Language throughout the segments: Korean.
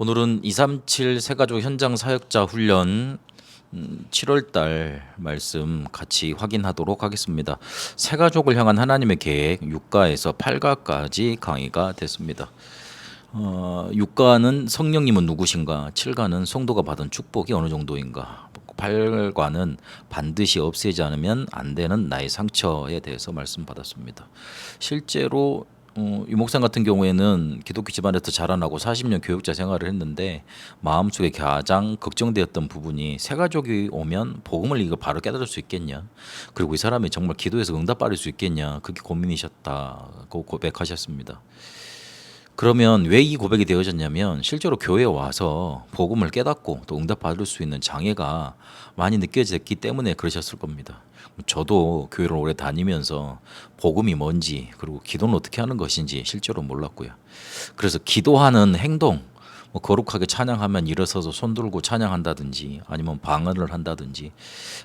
오늘은 237 새가족 현장 사역자 훈련 7월 달 말씀 같이 확인하도록 하겠습니다. 새가족을 향한 하나님의 계획 6가에서 8가까지 강의가 됐습니다. 6가는 성령님은 누구신가, 7가는 성도가 받은 축복이 어느 정도인가, 8과는 반드시 없애지 않으면 안 되는 나의 상처에 대해서 말씀받았습니다. 실제로 유목상 같은 경우에는 기독교 집안에서 자라나고 40년 교육자 생활을 했는데 마음속에 가장 걱정되었던 부분이 새가족이 오면 복음을 이거 바로 깨달을 수 있겠냐, 그리고 이 사람이 정말 기도해서 응답받을 수 있겠냐, 그게 고민이셨다고 고백하셨습니다. 그러면 왜 이 고백이 되어졌냐면 실제로 교회에 와서 복음을 깨닫고 또 응답받을 수 있는 장애가 많이 느껴졌기 때문에 그러셨을 겁니다. 저도 교회를 오래 다니면서 복음이 뭔지 그리고 기도는 어떻게 하는 것인지 실제로 몰랐고요. 그래서 기도하는 행동, 거룩하게 찬양하면 일어서서 손 들고 찬양한다든지 아니면 방언을 한다든지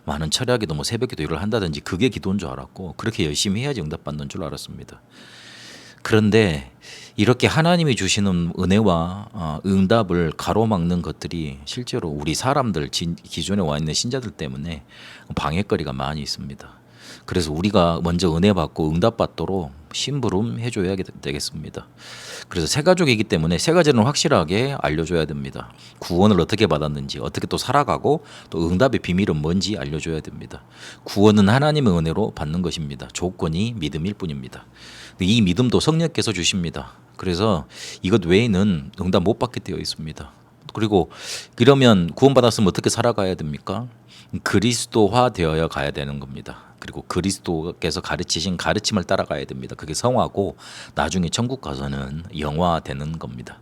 많은 철야기도 새벽기도 일을 한다든지 그게 기도인 줄 알았고, 그렇게 열심히 해야지 응답받는 줄 알았습니다. 그런데 이렇게 하나님이 주시는 은혜와 응답을 가로막는 것들이 실제로 우리 사람들, 기존에 와 있는 신자들 때문에 방해거리가 많이 있습니다. 그래서 우리가 먼저 은혜 받고 응답 받도록 심부름 해줘야 되겠습니다. 그래서 새가족이기 때문에 세 가지는 확실하게 알려줘야 됩니다. 구원을 어떻게 받았는지, 어떻게 또 살아가고, 또 응답의 비밀은 뭔지 알려줘야 됩니다. 구원은 하나님의 은혜로 받는 것입니다. 조건이 믿음일 뿐입니다. 이 믿음도 성령께서 주십니다. 그래서 이것 외에는 응답 못 받게 되어 있습니다. 그리고 그러면 구원받았으면 어떻게 살아가야 됩니까? 그리스도화 되어야 가야 되는 겁니다. 그리고 그리스도께서 가르치신 가르침을 따라가야 됩니다. 그게 성화고 나중에 천국 가서는 영화되는 겁니다.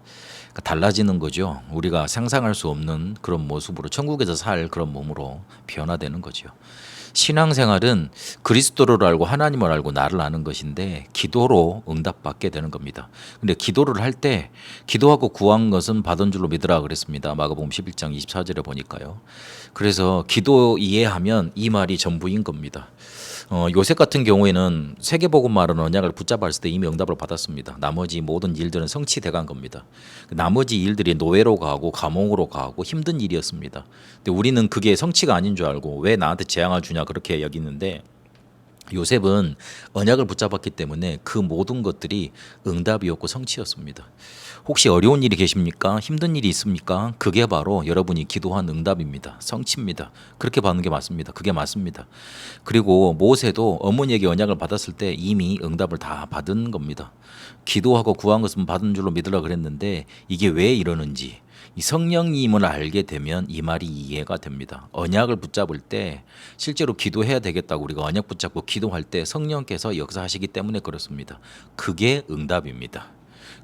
그러니까 달라지는 거죠. 우리가 상상할 수 없는 그런 모습으로 천국에서 살 그런 몸으로 변화되는 거죠. 신앙생활은 그리스도를 알고 하나님을 알고 나를 아는 것인데 기도로 응답받게 되는 겁니다. 근데 기도를 할 때 기도하고 구한 것은 받은 줄로 믿으라 그랬습니다. 마가복음 11장 24절에 보니까요. 그래서 기도 이해하면 이 말이 전부인 겁니다. 요셉 같은 경우에는 세계복음마라는 언약을 붙잡았을 때 이미 응답을 받았습니다. 나머지 모든 일들은 성취돼간 겁니다. 나머지 일들이 노예로 가고 감옥으로 가고 힘든 일이었습니다. 근데 우리는 그게 성취가 아닌 줄 알고 왜 나한테 재앙을 주냐 그렇게 여기는데, 요셉은 언약을 붙잡았기 때문에 그 모든 것들이 응답이었고 성취였습니다. 혹시 어려운 일이 계십니까? 힘든 일이 있습니까? 그게 바로 여러분이 기도한 응답입니다. 성취입니다. 그렇게 받는 게 맞습니다. 그게 맞습니다. 그리고 모세도 어머니에게 언약을 받았을 때 이미 응답을 다 받은 겁니다. 기도하고 구한 것은 받은 줄로 믿으라 그랬는데 이게 왜 이러는지, 이 성령님을 알게 되면 이 말이 이해가 됩니다. 언약을 붙잡을 때 실제로 기도해야 되겠다고 우리가 언약 붙잡고 기도할 때 성령께서 역사하시기 때문에 그렇습니다. 그게 응답입니다.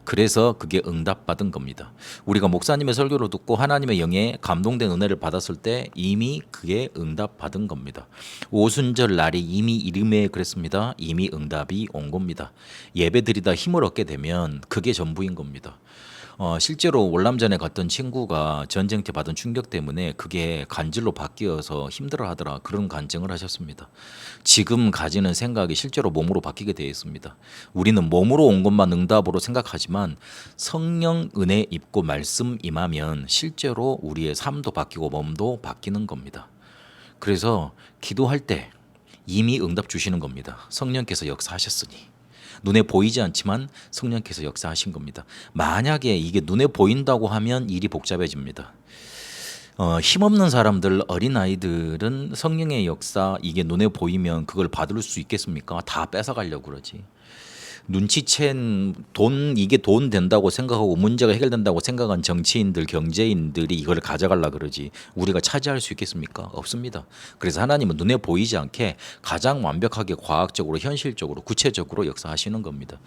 그래서 그게 응답받은 겁니다. 우리가 목사님의 설교를 듣고 하나님의 영에 감동된 은혜를 받았을 때 이미 그게 응답받은 겁니다. 오순절 날이 이미 이름에 그랬습니다. 이미 응답이 온 겁니다. 예배드리다 힘을 얻게 되면 그게 전부인 겁니다. 실제로 월남전에 갔던 친구가 전쟁 때 받은 충격 때문에 그게 간질로 바뀌어서 힘들어하더라, 그런 간증을 하셨습니다. 지금 가지는 생각이 실제로 몸으로 바뀌게 되어 있습니다. 우리는 몸으로 온 것만 응답으로 생각하지만 성령 은혜 입고 말씀 임하면 실제로 우리의 삶도 바뀌고 몸도 바뀌는 겁니다. 그래서 기도할 때 이미 응답 주시는 겁니다. 성령께서 역사하셨으니. 눈에 보이지 않지만 성령께서 역사하신 겁니다. 만약에 이게 눈에 보인다고 하면 일이 복잡해집니다. 힘없는 사람들, 어린아이들은 성령의 역사 이게 눈에 보이면 그걸 받을 수 있겠습니까? 다 뺏어가려고 그러지. 눈치챈 돈, 이게 돈 된다고 생각하고 문제가 해결된다고 생각한 정치인들, 경제인들이 이걸 가져가려고 그러지 우리가 차지할 수 있겠습니까? 없습니다. 그래서 하나님은 눈에 보이지 않게 가장 완벽하게 과학적으로, 현실적으로, 구체적으로 역사하시는 겁니다.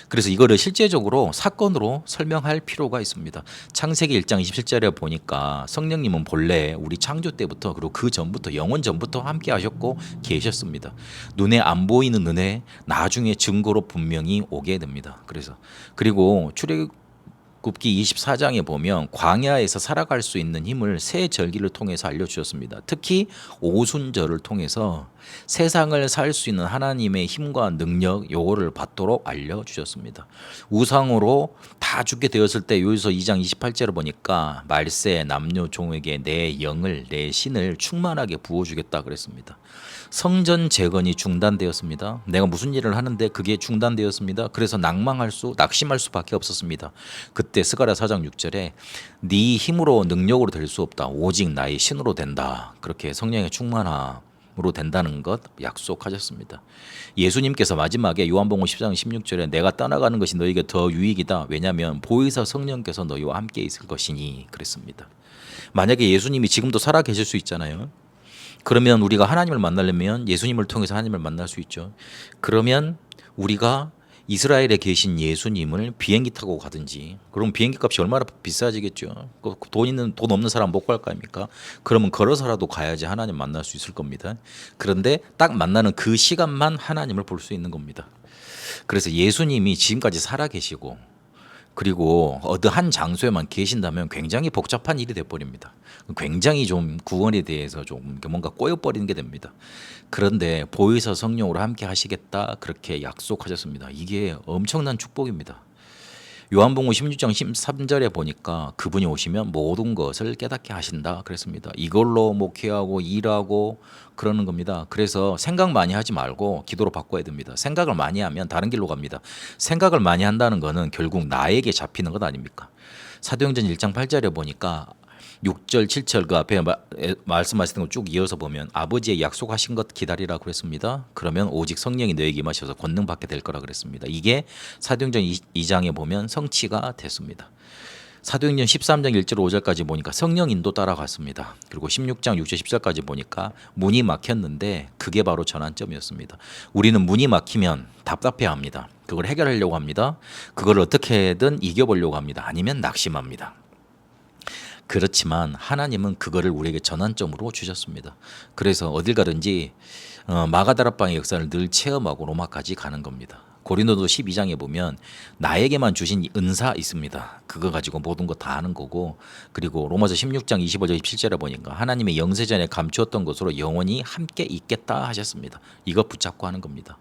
그래서 이거를 실제적으로 사건으로 설명할 필요가 있습니다. 창세기 1장 27절에 보니까 성령님은 본래 우리 창조 때부터 그리고 그 전부터, 영원 전부터 함께 하셨고 계셨습니다. 눈에 안 보이는 은혜 나중에 증거로 분명히 오게 됩니다. 그래서 그리고 출애굽기 굽기 24장에 보면 광야에서 살아갈 수 있는 힘을 세 절기를 통해서 알려주셨습니다. 특히 오순절을 통해서 세상을 살 수 있는 하나님의 힘과 능력 요거를 받도록 알려주셨습니다. 우상으로 다 죽게 되었을 때 요에서 2장 28절을 보니까 말세 남녀 종에게 내 영을 내 신을 충만하게 부어주겠다 그랬습니다. 성전 재건이 중단되었습니다. 내가 무슨 일을 하는데 그게 중단되었습니다. 그래서 낙심할 수밖에 없었습니다. 그때 스가랴 4장 6절에 네 힘으로 능력으로 될 수 없다. 오직 나의 신으로 된다. 그렇게 성령의 충만함으로 된다는 것 약속하셨습니다. 예수님께서 마지막에 요한복음 10장 16절에 내가 떠나가는 것이 너에게 더 유익이다. 왜냐하면 보혜사 성령께서 너희와 함께 있을 것이니 그랬습니다. 만약에 예수님이 지금도 살아 계실 수 있잖아요. 그러면 우리가 하나님을 만나려면 예수님을 통해서 하나님을 만날 수 있죠. 그러면 우리가 이스라엘에 계신 예수님을 비행기 타고 가든지, 그럼 비행기 값이 얼마나 비싸지겠죠. 돈 없는 사람 못 갈 거 아닙니까? 그러면 걸어서라도 가야지 하나님 만날 수 있을 겁니다. 그런데 딱 만나는 그 시간만 하나님을 볼 수 있는 겁니다. 그래서 예수님이 지금까지 살아 계시고 그리고 어느 한 장소에만 계신다면 굉장히 복잡한 일이 돼버립니다. 굉장히 좀 구원에 대해서 좀 뭔가 꼬여버리는 게 됩니다. 그런데 보혜사 성령으로 함께 하시겠다 그렇게 약속하셨습니다. 이게 엄청난 축복입니다. 요한복음 16장 13절에 보니까 그분이 오시면 모든 것을 깨닫게 하신다 그랬습니다. 이걸로 목회하고 일하고 그러는 겁니다. 그래서 생각 많이 하지 말고 기도로 바꿔야 됩니다. 생각을 많이 하면 다른 길로 갑니다. 생각을 많이 한다는 거는 결국 나에게 잡히는 것 아닙니까? 사도행전 1장 8절에 보니까 6절 7절 그 앞에 말씀하시는 거 쭉 이어서 보면 아버지의 약속하신 것 기다리라 그랬습니다. 그러면 오직 성령이 너에게 임하셔서 권능 받게 될 거라 그랬습니다. 이게 사도행전 2장에 보면 성취가 됐습니다. 사도행전 13장 1절 5절까지 보니까 성령 인도 따라갔습니다. 그리고 16장 6절 10절까지 보니까 문이 막혔는데 그게 바로 전환점이었습니다. 우리는 문이 막히면 답답해합니다. 그걸 해결하려고 합니다. 그걸 어떻게든 이겨보려고 합니다. 아니면 낙심합니다. 그렇지만 하나님은 그거를 우리에게 전환점으로 주셨습니다. 그래서 어딜 가든지 마가다락방의 역사를 늘 체험하고 로마까지 가는 겁니다. 고린도서 12장에 보면 나에게만 주신 은사 있습니다. 그거 가지고 모든 거 다 하는 거고, 그리고 로마서 16장 25절 27절에 보니까 하나님의 영세전에 감추었던 것으로 영원히 함께 있겠다 하셨습니다. 이거 붙잡고 하는 겁니다.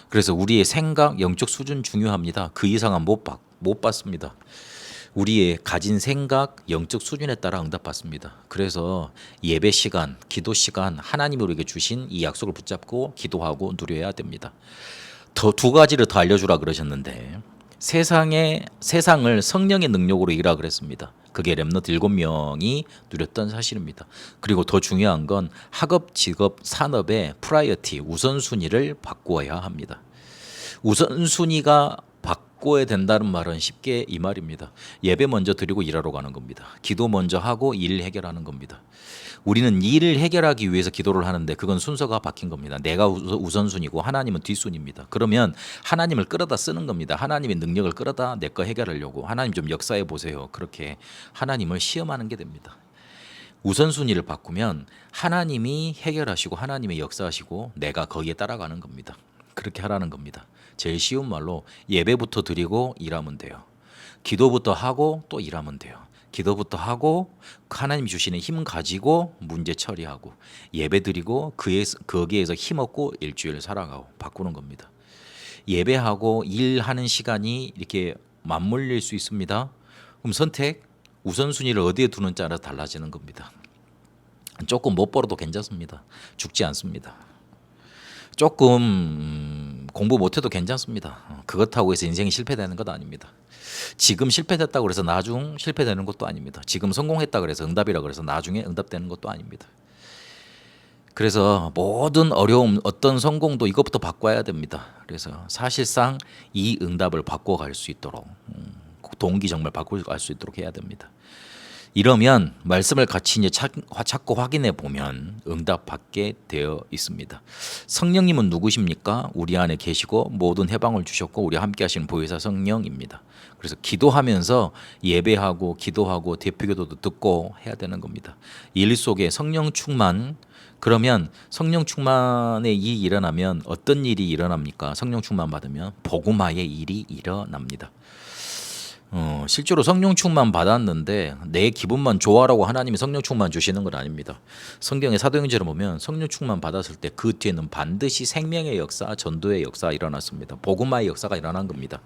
그래서 우리의 생각, 영적 수준 중요합니다. 그 이상은 못 받습니다. 우리의 가진 생각, 영적 수준에 따라 응답받습니다. 그래서 예배 시간, 기도 시간, 하나님이 우리에게 주신 이 약속을 붙잡고 기도하고 누려야 됩니다. 더 두 가지를 더 알려주라 그러셨는데 세상을 성령의 능력으로 이라 그랬습니다. 그게 렘넌트 7명이 누렸던 사실입니다. 그리고 더 중요한 건 학업, 직업, 산업의 프라이어티, 우선순위를 바꾸어야 합니다. 우선순위가 바꿔야 된다는 말은 쉽게 이 말입니다. 예배 먼저 드리고 일하러 가는 겁니다. 기도 먼저 하고 일 해결하는 겁니다. 우리는 일을 해결하기 위해서 기도를 하는데 그건 순서가 바뀐 겁니다. 내가 우선순위고 하나님은 뒷순위입니다. 그러면 하나님을 끌어다 쓰는 겁니다. 하나님의 능력을 끌어다 내 거 해결하려고 하나님 좀 역사해 보세요. 그렇게 하나님을 시험하는 게 됩니다. 우선순위를 바꾸면 하나님이 해결하시고 하나님의 역사하시고 내가 거기에 따라가는 겁니다. 그렇게 하라는 겁니다. 제일 쉬운 말로 예배부터 드리고 일하면 돼요. 기도부터 하고 또 일하면 돼요. 기도부터 하고 하나님 주시는 힘 가지고 문제 처리하고 예배 드리고 거기에서 힘없고 일주일 살아가고 바꾸는 겁니다. 예배하고 일하는 시간이 이렇게 맞물릴 수 있습니다. 그럼 선택, 우선순위를 어디에 두는지 알아서 달라지는 겁니다. 조금 못 벌어도 괜찮습니다. 죽지 않습니다. 조금 공부 못해도 괜찮습니다. 그렇다고 해서 인생이 실패되는 것 아닙니다. 지금 실패됐다고 해서 나중 실패되는 것도 아닙니다. 지금 성공했다 그래서 응답이라 그래서 나중에 응답되는 것도 아닙니다. 그래서 모든 어려움, 어떤 성공도 이것부터 바꿔야 됩니다. 그래서 사실상 이 응답을 바꿔갈 수 있도록 동기 정말 바꿔갈 수 있도록 해야 됩니다. 이러면 말씀을 같이 이제 찾고 확인해 보면 응답받게 되어 있습니다. 성령님은 누구십니까? 우리 안에 계시고 모든 해방을 주셨고 우리 함께 하시는 보혜사 성령입니다. 그래서 기도하면서 예배하고 기도하고 대표기도도 듣고 해야 되는 겁니다. 일 속에 성령 충만, 그러면 성령 충만의 일이 일어나면 어떤 일이 일어납니까? 성령 충만 받으면 복음화의 일이 일어납니다. 실제로 성령 충만 받았는데 내 기분만 좋아라고 하나님이 성령 충만 주시는 건 아닙니다. 성경의 사도행전을 보면 성령 충만 받았을 때 그 뒤에는 반드시 생명의 역사, 전도의 역사 일어났습니다. 복음화의 역사가 일어난 겁니다.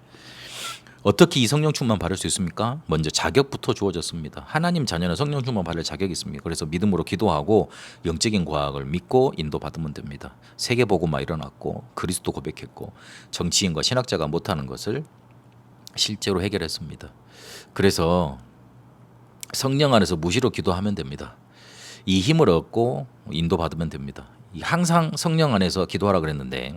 어떻게 이 성령 충만 받을 수 있습니까? 먼저 자격부터 주어졌습니다. 하나님 자녀는 성령 충만 받을 자격이 있습니다. 그래서 믿음으로 기도하고 영적인 과학을 믿고 인도받으면 됩니다. 세계 복음화 일어났고 그리스도 고백했고 정치인과 신학자가 못하는 것을 실제로 해결했습니다. 그래서 성령 안에서 무시로 기도하면 됩니다. 이 힘을 얻고 인도받으면 됩니다. 항상 성령 안에서 기도하라 그랬는데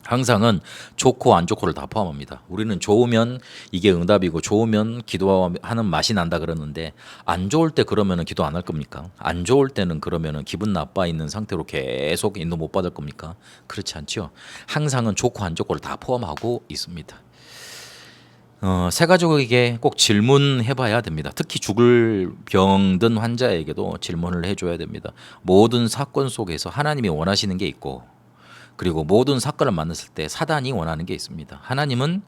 항상은 좋고 안 좋고를 다 포함합니다. 우리는 좋으면 이게 응답이고 좋으면 기도하는 맛이 난다 그러는데 안 좋을 때 그러면은 기도 안 할 겁니까? 안 좋을 때는 그러면은 기분 나빠 있는 상태로 계속 인도 못 받을 겁니까? 그렇지 않죠. 항상은 좋고 안 좋고를 다 포함하고 있습니다. 새 가족에게 꼭 질문해봐야 됩니다. 특히 죽을 병든 환자에게도 질문을 해줘야 됩니다. 모든 사건 속에서 하나님이 원하시는 게 있고 그리고 모든 사건을 만났을 때 사단이 원하는 게 있습니다. 하나님은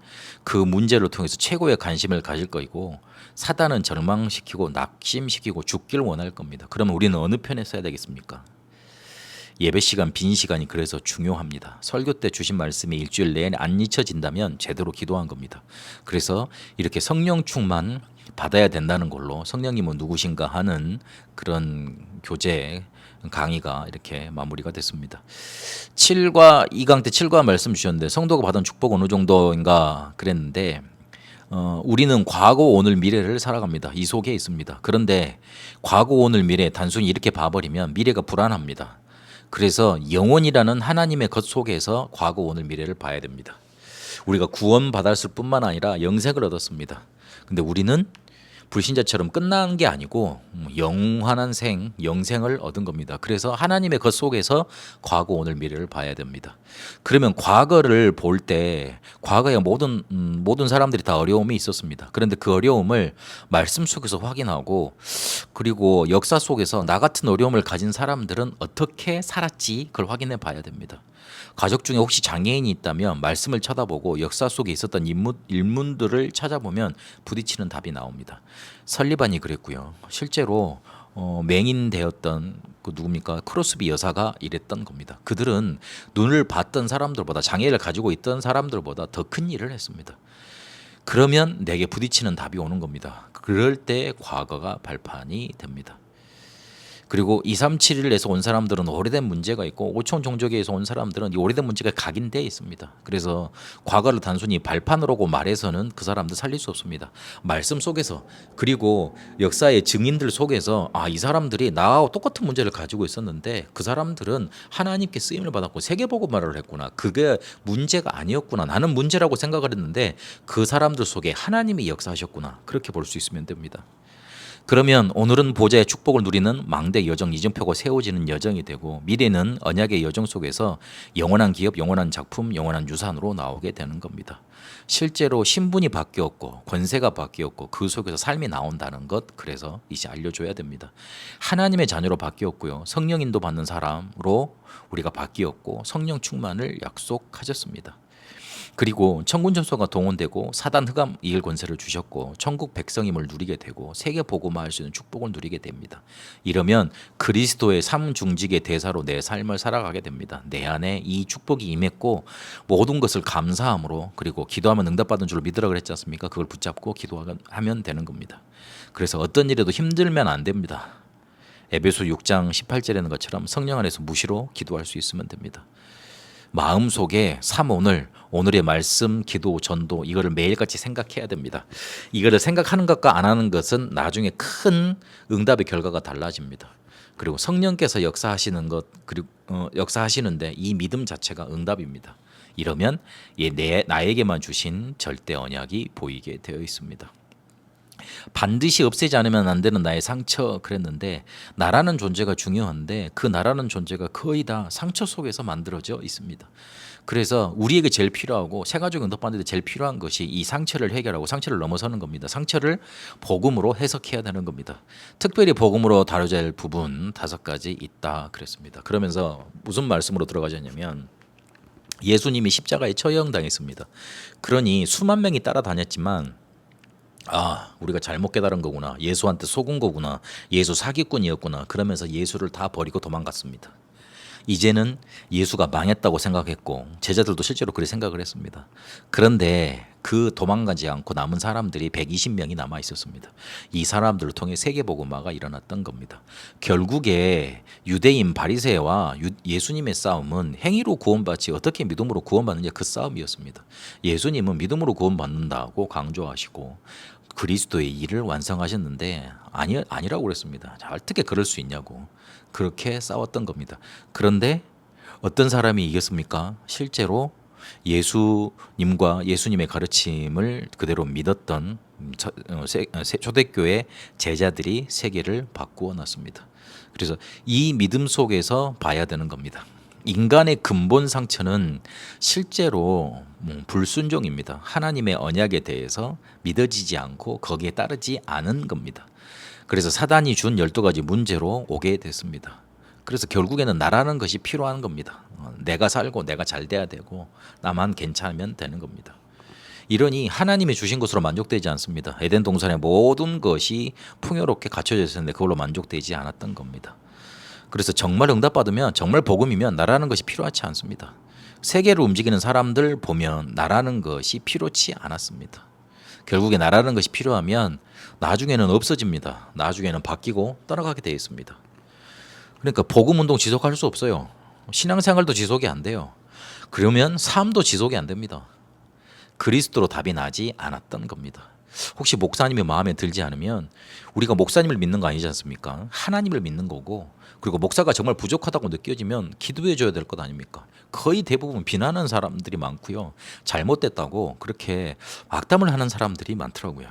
그 문제를 통해서 최고의 관심을 가질 거이고 사단은 절망시키고 낙심시키고 죽기를 원할 겁니다. 그러면 우리는 어느 편에 서야 되겠습니까? 예배 시간, 빈 시간이 그래서 중요합니다. 설교 때 주신 말씀이 일주일 내에 안 잊혀진다면 제대로 기도한 겁니다. 그래서 이렇게 성령 충만 받아야 된다는 걸로 성령님은 누구신가 하는 그런 교재 강의가 이렇게 마무리가 됐습니다. 2강 때 7과 말씀 주셨는데 성도가 받은 축복 어느 정도인가 그랬는데 우리는 과거, 오늘, 미래를 살아갑니다. 이 속에 있습니다. 그런데 과거, 오늘, 미래 단순히 이렇게 봐버리면 미래가 불안합니다. 그래서 영원이라는 하나님의 것 속에서 과거, 오늘, 미래를 봐야 됩니다. 우리가 구원 받았을 뿐만 아니라 영생을 얻었습니다. 근데 우리는 불신자처럼 끝난 게 아니고 영원한 영생을 얻은 겁니다. 그래서 하나님의 것 속에서 과거, 오늘, 미래를 봐야 됩니다. 그러면 과거를 볼 때 과거에 모든 사람들이 다 어려움이 있었습니다. 그런데 그 어려움을 말씀 속에서 확인하고 그리고 역사 속에서 나 같은 어려움을 가진 사람들은 어떻게 살았지 그걸 확인해 봐야 됩니다. 가족 중에 혹시 장애인이 있다면 말씀을 쳐다보고 역사 속에 있었던 인문들을 찾아보면 부딪히는 답이 나옵니다. 설리반이 그랬고요. 실제로 맹인되었던 그 누굽니까? 크로스비 여사가 이랬던 겁니다. 그들은 눈을 봤던 사람들보다 장애를 가지고 있던 사람들보다 더 큰 일을 했습니다. 그러면 내게 부딪히는 답이 오는 겁니다. 그럴 때 과거가 발판이 됩니다. 그리고 2371에서 온 사람들은 오래된 문제가 있고 5천 종족에서 온 사람들은 이 오래된 문제가 각인되어 있습니다. 그래서 과거를 단순히 발판으로고 말해서는 그 사람들 살릴 수 없습니다. 말씀 속에서 그리고 역사의 증인들 속에서 이 사람들이 나와 똑같은 문제를 가지고 있었는데 그 사람들은 하나님께 쓰임을 받았고 세계복음화를 했구나. 그게 문제가 아니었구나. 나는 문제라고 생각을 했는데 그 사람들 속에 하나님이 역사하셨구나. 그렇게 볼 수 있으면 됩니다. 그러면 오늘은 보좌의 축복을 누리는 망대 여정 이정표가 세워지는 여정이 되고 미래는 언약의 여정 속에서 영원한 기업, 영원한 작품, 영원한 유산으로 나오게 되는 겁니다. 실제로 신분이 바뀌었고 권세가 바뀌었고 그 속에서 삶이 나온다는 것 그래서 이제 알려줘야 됩니다. 하나님의 자녀로 바뀌었고요. 성령 인도 받는 사람으로 우리가 바뀌었고 성령 충만을 약속하셨습니다. 그리고 천군 천사가 동원되고 사단 흑암 이길 권세를 주셨고 천국 백성임을 누리게 되고 세계 복음화할 수 있는 축복을 누리게 됩니다. 이러면 그리스도의 삼중직의 대사로 내 삶을 살아가게 됩니다. 내 안에 이 축복이 임했고 모든 것을 감사함으로 그리고 기도하면 응답받은 줄 믿으라 그랬지 않습니까? 그걸 붙잡고 기도하면 되는 겁니다. 그래서 어떤 일에도 힘들면 안 됩니다. 에베소 6장 18절에 있는 것처럼 성령 안에서 무시로 기도할 수 있으면 됩니다. 마음속에 오늘의 말씀, 기도, 전도 이거를 매일같이 생각해야 됩니다. 이거를 생각하는 것과 안 하는 것은 나중에 큰 응답의 결과가 달라집니다. 그리고 성령께서 역사하시는 것 그리고 역사하시는데 이 믿음 자체가 응답입니다. 이러면 나에게만 주신 절대 언약이 보이게 되어 있습니다. 반드시 없애지 않으면 안 되는 나의 상처 그랬는데 나라는 존재가 중요한데 그 나라는 존재가 거의 다 상처 속에서 만들어져 있습니다. 그래서 우리에게 제일 필요하고 새 가족 응답받는 데 제일 필요한 것이 이 상처를 해결하고 상처를 넘어서는 겁니다. 상처를 복음으로 해석해야 되는 겁니다. 특별히 복음으로 다뤄야 할 부분 5가지 있다 그랬습니다. 그러면서 무슨 말씀으로 들어가셨냐면 예수님이 십자가에 처형당했습니다. 그러니 수만 명이 따라다녔지만 아, 우리가 잘못 깨달은 거구나. 예수한테 속은 거구나. 예수 사기꾼이었구나. 그러면서 예수를 다 버리고 도망갔습니다. 이제는 예수가 망했다고 생각했고 제자들도 실제로 그렇게 생각을 했습니다. 그런데 그 도망가지 않고 남은 사람들이 120명이 남아 있었습니다. 이 사람들을 통해 세계복음화가 일어났던 겁니다. 결국에 유대인 바리새와 예수님의 싸움은 행위로 구원받지 어떻게 믿음으로 구원받느냐 그 싸움이었습니다. 예수님은 믿음으로 구원받는다고 강조하시고 그리스도의 일을 완성하셨는데 아니라고 그랬습니다. 자, 어떻게 그럴 수 있냐고 그렇게 싸웠던 겁니다. 그런데 어떤 사람이 이겼습니까? 실제로 예수님과 예수님의 가르침을 그대로 믿었던 초대교회 제자들이 세계를 바꾸어 놨습니다. 그래서 이 믿음 속에서 봐야 되는 겁니다. 인간의 근본 상처는 실제로 불순종입니다. 하나님의 언약에 대해서 믿어지지 않고 거기에 따르지 않은 겁니다. 그래서 사단이 준 12가지 문제로 오게 됐습니다. 그래서 결국에는 나라는 것이 필요한 겁니다. 내가 살고 내가 잘 돼야 되고 나만 괜찮으면 되는 겁니다. 이러니 하나님이 주신 것으로 만족되지 않습니다. 에덴 동산의 모든 것이 풍요롭게 갖춰져 있었는데 그걸로 만족되지 않았던 겁니다. 그래서 정말 응답받으면 정말 복음이면 나라는 것이 필요하지 않습니다. 세계를 움직이는 사람들 보면 나라는 것이 필요치 않았습니다. 결국에 나라는 것이 필요하면 나중에는 없어집니다. 나중에는 바뀌고 떠나가게 되어 있습니다. 그러니까 복음 운동 지속할 수 없어요. 신앙생활도 지속이 안 돼요. 그러면 삶도 지속이 안 됩니다. 그리스도로 답이 나지 않았던 겁니다. 혹시 목사님이 마음에 들지 않으면 우리가 목사님을 믿는 거 아니지 않습니까? 하나님을 믿는 거고 그리고 목사가 정말 부족하다고 느껴지면 기도해 줘야 될 것 아닙니까? 거의 대부분 비난하는 사람들이 많고요. 잘못됐다고 그렇게 악담을 하는 사람들이 많더라고요.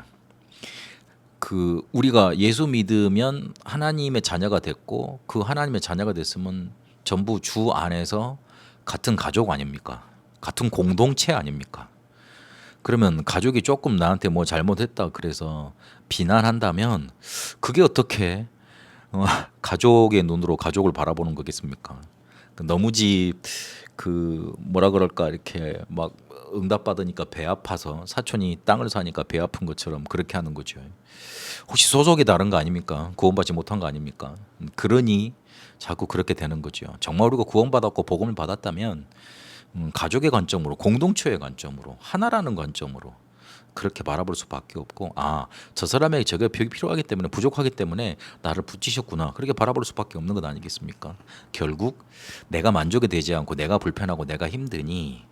우리가 예수 믿으면 하나님의 자녀가 됐고 그 하나님의 자녀가 됐으면 전부 주 안에서 같은 가족 아닙니까? 같은 공동체 아닙니까? 그러면 가족이 조금 나한테 뭐 잘못했다 그래서 비난한다면 그게 어떻게 가족의 눈으로 가족을 바라보는 거겠습니까? 너무지 뭐라 그럴까 이렇게 막 응답받으니까 배 아파서 사촌이 땅을 사니까 배 아픈 것처럼 그렇게 하는 거죠. 혹시 소속이 다른 거 아닙니까? 구원받지 못한 거 아닙니까? 그러니 자꾸 그렇게 되는 거죠. 정말 우리가 구원받았고 복음을 받았다면 가족의 관점으로 공동체의 관점으로 하나라는 관점으로 그렇게 바라볼 수밖에 없고 저 사람에게 저게 필요하기 때문에 부족하기 때문에 나를 붙이셨구나 그렇게 바라볼 수밖에 없는 것 아니겠습니까? 결국 내가 만족이 되지 않고 내가 불편하고 내가 힘드니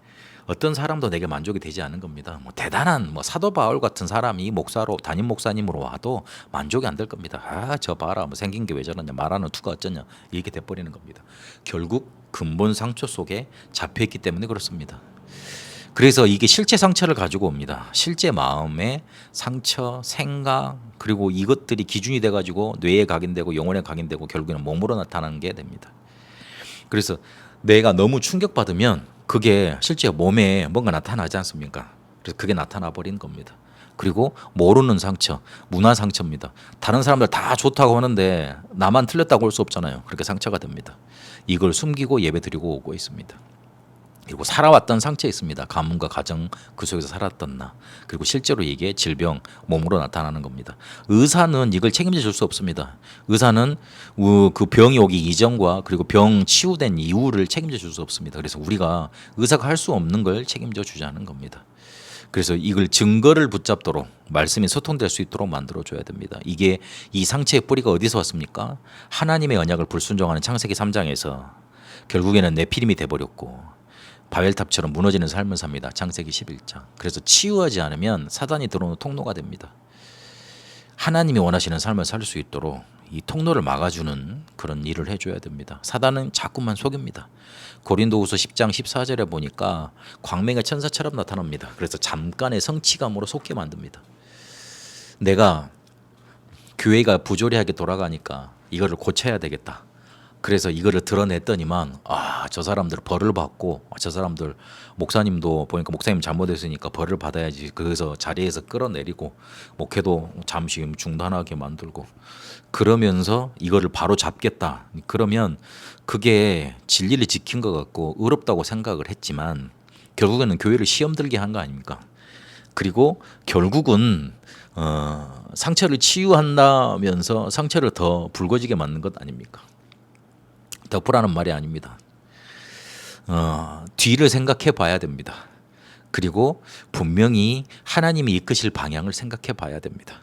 어떤 사람도 내게 만족이 되지 않는 겁니다. 대단한 사도 바울 같은 사람이 목사로 담임 목사님으로 와도 만족이 안 될 겁니다. 저 봐라 생긴 게 왜 저러냐 말하는 투가 어쩌냐 이렇게 돼버리는 겁니다. 결국 근본 상처 속에 잡혀있기 때문에 그렇습니다. 그래서 이게 실제 상처를 가지고 옵니다. 실제 마음의 상처, 생각 그리고 이것들이 기준이 돼가지고 뇌에 각인되고 영혼에 각인되고 결국에는 몸으로 나타나는 게 됩니다. 그래서 내가 너무 충격받으면 그게 실제 몸에 뭔가 나타나지 않습니까? 그래서 그게 나타나 버린 겁니다. 그리고 모르는 상처, 문화 상처입니다. 다른 사람들 다 좋다고 하는데 나만 틀렸다고 할 수 없잖아요. 그렇게 상처가 됩니다. 이걸 숨기고 예배드리고 오고 있습니다. 그리고 살아왔던 상처 있습니다. 가문과 가정 그 속에서 살았던 나. 그리고 실제로 이게 질병, 몸으로 나타나는 겁니다. 의사는 이걸 책임져 줄 수 없습니다. 의사는 그 병이 오기 이전과 그리고 병 치유된 이후를 책임져 줄 수 없습니다. 그래서 우리가 의사가 할 수 없는 걸 책임져 주자는 겁니다. 그래서 이걸 증거를 붙잡도록 말씀이 소통될 수 있도록 만들어줘야 됩니다. 이게 이 상처의 뿌리가 어디서 왔습니까? 하나님의 언약을 불순종하는 창세기 3장에서 결국에는 네피림이 돼버렸고 바벨탑처럼 무너지는 삶을 삽니다. 창세기 11장. 그래서 치유하지 않으면 사단이 들어오는 통로가 됩니다. 하나님이 원하시는 삶을 살 수 있도록 이 통로를 막아주는 그런 일을 해줘야 됩니다. 사단은 자꾸만 속입니다. 고린도후서 10장 14절에 보니까 광명의 천사처럼 나타납니다. 그래서 잠깐의 성취감으로 속게 만듭니다. 내가 교회가 부조리하게 돌아가니까 이거를 고쳐야 되겠다. 그래서 이거를 드러냈더니만 저 사람들 벌을 받고 저 사람들 목사님도 보니까 목사님 잘못했으니까 벌을 받아야지. 그래서 자리에서 끌어내리고 목회도 잠시 중단하게 만들고 그러면서 이거를 바로 잡겠다. 그러면 그게 진리를 지킨 것 같고 의롭다고 생각을 했지만 결국에는 교회를 시험 들게 한 거 아닙니까? 그리고 결국은 상처를 치유한다면서 상처를 더 붉어지게 만든 것 아닙니까? 덮으라는 말이 아닙니다. 뒤를 생각해 봐야 됩니다. 그리고 분명히 하나님이 이끄실 방향을 생각해 봐야 됩니다.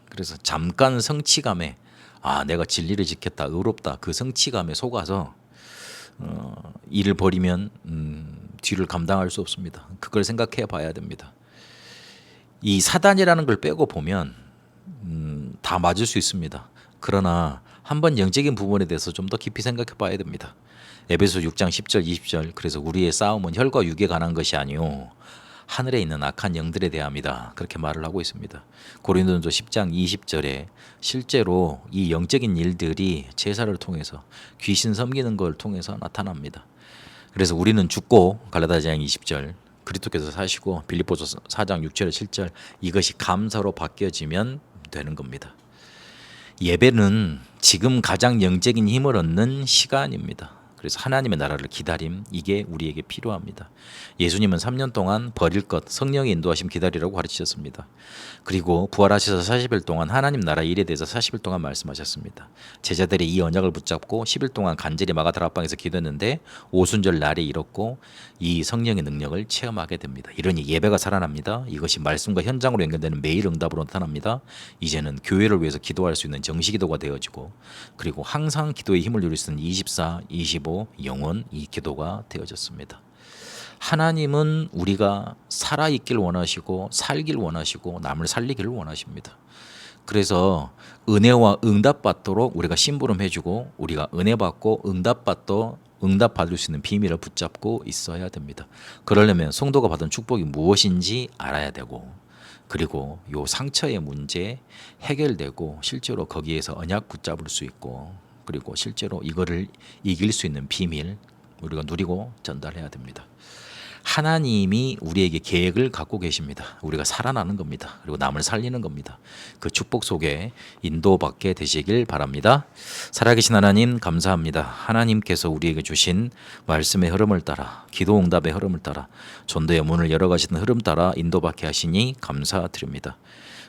그래서 잠깐 성취감에 내가 진리를 지켰다, 의롭다, 그 성취감에 속아서 일을 벌이면 뒤를 감당할 수 없습니다. 그걸 생각해 봐야 됩니다. 이 사단이라는 걸 빼고 보면 다 맞을 수 있습니다. 그러나 한번 영적인 부분에 대해서 좀 더 깊이 생각해 봐야 됩니다. 에베소 6장 10절 20절 그래서 우리의 싸움은 혈과 육에 관한 것이 아니요 하늘에 있는 악한 영들에 대함이다. 그렇게 말을 하고 있습니다. 고린도전서 10장 20절에 실제로 이 영적인 일들이 제사를 통해서 귀신 섬기는 걸 통해서 나타납니다. 그래서 우리는 죽고 갈라디아장 20절 그리스도께서 사시고 빌립보서 4장 6절 7절 이것이 감사로 바뀌어지면 되는 겁니다. 예배는 지금 가장 영적인 힘을 얻는 시간입니다. 그래서 하나님의 나라를 기다림 이게 우리에게 필요합니다. 예수님은 3년 동안 버릴 것 성령의 인도하심 기다리라고 가르치셨습니다. 그리고 부활하셔서 40일 동안 하나님 나라 일에 대해서 40일 동안 말씀하셨습니다. 제자들이 이 언약을 붙잡고 10일 동안 간절히 마가다락방에서 기도했는데 오순절 날에 이뤘고 이 성령의 능력을 체험하게 됩니다. 이러니 예배가 살아납니다. 이것이 말씀과 현장으로 연결되는 매일 응답으로 나타납니다. 이제는 교회를 위해서 기도할 수 있는 정시기도가 되어지고 그리고 항상 기도의 힘을 누릴 수 있는 24, 25 영원 이 기도가 되어졌습니다. 하나님은 우리가 살아있길 원하시고 살길 원하시고 남을 살리기를 원하십니다. 그래서 은혜와 응답받도록 우리가 심부름해주고 우리가 은혜받고 응답받을 수 있는 비밀을 붙잡고 있어야 됩니다. 그러려면 성도가 받은 축복이 무엇인지 알아야 되고 그리고 요 상처의 문제 해결되고 실제로 거기에서 언약 붙잡을 수 있고 그리고 실제로 이거를 이길 수 있는 비밀 우리가 누리고 전달해야 됩니다. 하나님이 우리에게 계획을 갖고 계십니다. 우리가 살아나는 겁니다. 그리고 남을 살리는 겁니다. 그 축복 속에 인도받게 되시길 바랍니다. 살아계신 하나님 감사합니다. 하나님께서 우리에게 주신 말씀의 흐름을 따라 기도 응답의 흐름을 따라 전도의 문을 열어가시는 흐름 따라 인도받게 하시니 감사드립니다.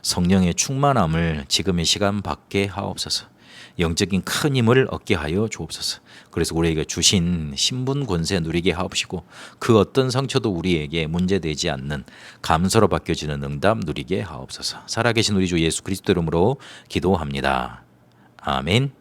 성령의 충만함을 지금의 시간 받게 하옵소서. 영적인 큰 힘을 얻게 하여 주옵소서. 그래서 우리에게 주신 신분 권세 누리게 하옵시고 그 어떤 상처도 우리에게 문제되지 않는 감사로 바뀌어지는 응답 누리게 하옵소서. 살아계신 우리 주 예수 그리스도 이름으로 기도합니다. 아멘.